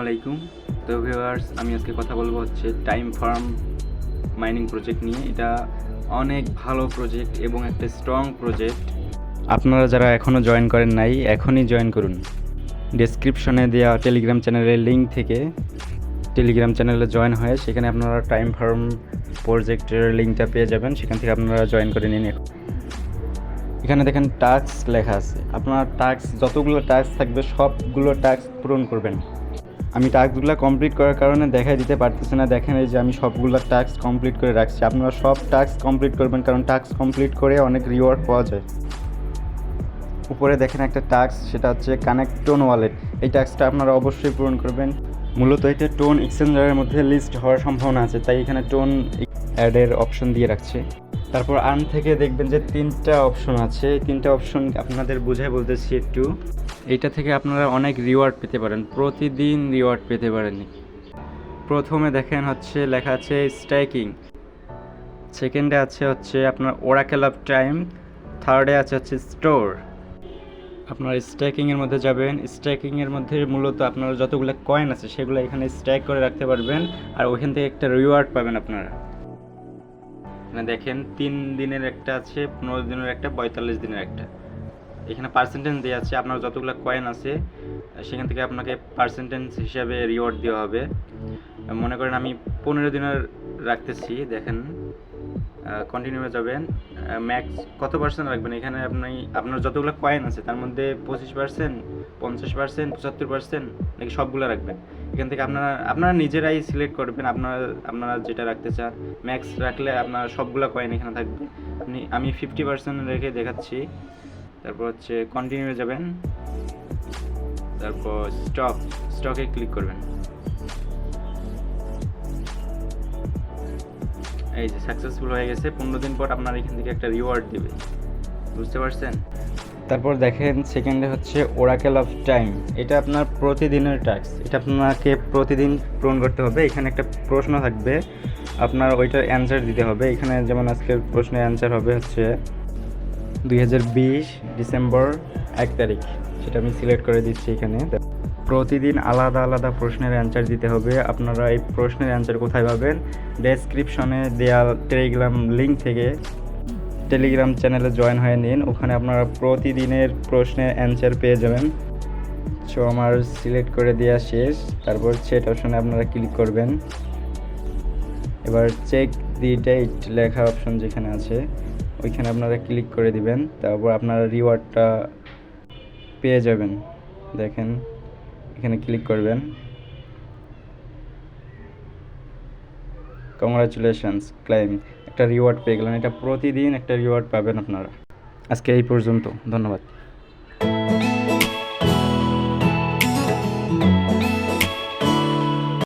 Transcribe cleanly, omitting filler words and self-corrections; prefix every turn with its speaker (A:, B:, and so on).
A: আলাইকুম। তো ভিউয়ার্স, আমি আজকে কথা বলবো হচ্ছে টাইম ফার্ম মাইনিং প্রজেক্ট নিয়ে। এটা অনেক ভালো প্রজেক্ট এবং একটা স্ট্রং প্রজেক্ট। আপনারা যারা এখনও জয়েন করেন নাই, এখনই জয়েন করুন। ডেসক্রিপশনে দেওয়া টেলিগ্রাম চ্যানেলের লিঙ্ক থেকে টেলিগ্রাম চ্যানেলে জয়েন হয়ে সেখানে আপনারা টাইম ফার্ম প্রজেক্টের লিঙ্কটা পেয়ে যাবেন। সেখান থেকে আপনারা জয়েন করে নিন। এখানে দেখেন টাস্ক লেখা আছে। আপনার টাস্ক যতগুলো টাস্ক থাকবে সবগুলো টাস্ক পূরণ করবেন। আমি টাস্কগুলো কমপ্লিট করার কারণে দেখাই দিতে পারতেছি না। দেখেন এই যে আমি সবগুলো টাস্ক কমপ্লিট করে রাখছি। আপনারা সব টাস্ক কমপ্লিট করবেন, কারণ টাস্ক কমপ্লিট করে অনেক রিওয়ার্ড পাওয়া যায়। উপরে দেখেন একটা টাস্ক, সেটা হচ্ছে কানেক্ট টোন ওয়ালেট। এই টাস্কটা আপনারা অবশ্যই পূরণ করবেন। মূলত এটা টোন এক্সচেঞ্জারের মধ্যে লিস্ট হওয়ার সম্ভাবনা আছে, তাই এখানে টোন অ্যাডের অপশন দিয়ে রাখছে। তারপর আর্ন থেকে দেখবেন যে 3টা অপশন আছে। এই 3টা অপশন আপনাদের বুঝাই বলতেছি একটু। এইটা থেকে আপনারা অনেক রিওয়ার্ড পেতে পারেন, প্রতিদিন রিওয়ার্ড পেতে পারেন। প্রথমে দেখেন হচ্ছে লেখা আছে স্ট্যাকিং, সেকেন্ডে আছে হচ্ছে আপনার ওরাকেল অফ টাইম, থার্ডে আছে হচ্ছে স্টোর। আপনার স্ট্যাকিংয়ের মধ্যে যাবেন। স্ট্যাকিংয়ের মধ্যে মূলত আপনারা যতগুলো কয়েন আছে সেগুলো এখানে স্ট্যাক করে রাখতে পারবেন, আর ওইখান থেকে একটা রিওয়ার্ড পাবেন আপনারা। এখানে দেখেন 3 দিনের একটা আছে, 15 দিনের একটা, 45 দিনের একটা। এখানে পার্সেন্টেজ দেওয়া আছে। আপনার যতগুলো কয়েন আছে সেখান থেকে আপনাকে পার্সেন্টেজ হিসাবে রিওয়ার্ড দেওয়া হবে। মনে করেন আমি 15 দিনের রাখতেছি। দেখেন কন্টিনিউ যাবেন। ম্যাক্স কত পার্সেন্ট রাখবেন? এখানে আপনার যতগুলো কয়েন আছে তার মধ্যে 25%, 50%, 75% নাকি সবগুলো রাখবেন। এখান থেকে আপনারা নিজেরাই সিলেক্ট করবেন আপনারা যেটা রাখতে চান। ম্যাক্স রাখলে আপনার সবগুলো কয়েন এখানে থাকবে। আমি 50% রেখে দেখাচ্ছি। তারপর হচ্ছে কন্টিনিউ যাবেন, তারপর স্টকে ক্লিক করবেন। এই যে সাকসেসফুল হয়ে গেছে। 15 দিন পর আপনার এখান থেকে একটা রিওয়ার্ড দেবে, বুঝতে পারছেন? তারপর দেখেন সেকেন্ডে হচ্ছে ওরাকেল অফ টাইম। এটা আপনার প্রতিদিনের টাস্ক। এটা আপনাকে প্রতিদিন পূরণ করতে হবে। এখানে একটা প্রশ্ন থাকবে, আপনার ওইটার অ্যান্সার দিতে হবে। এখানে যেমন আজকের প্রশ্নের অ্যান্সার হবে হচ্ছে 2020 ডিসেম্বর 1 তারিখ। সেটা আমি সিলেক্ট করে দিচ্ছি এখানে। প্রতিদিন আলাদা আলাদা প্রশ্নের অ্যান্সার দিতে হবে। আপনারা এই প্রশ্নের অ্যান্সার কোথায় পাবেন? ডেসক্রিপশনে দেওয়া টেলিগ্রাম লিঙ্ক থেকে টেলিগ্রাম চ্যানেলে জয়েন হয়ে নিন। ওখানে আপনারা প্রতিদিনের প্রশ্নের অ্যান্সার পেয়ে যাবেন। সো আমার সিলেক্ট করে দেওয়া শেষ। তারপর সেট অপশনে আপনারা ক্লিক করবেন। এবার চেক দি ডেট লেখা অপশন যেখানে আছে ওইখানে আপনারা ক্লিক করে দিবেন। তারপর আপনারা রিওয়ার্ডটা পেয়ে যাবেন। দেখেন এখানে ক্লিক করবেন। কংগ্রাচুলেশনস ক্লেম, একটা রিওয়ার্ড পেয়ে গেলেন। এটা প্রতিদিন একটা রিওয়ার্ড পাবেন আপনারা। আজকে এই পর্যন্ত, ধন্যবাদ।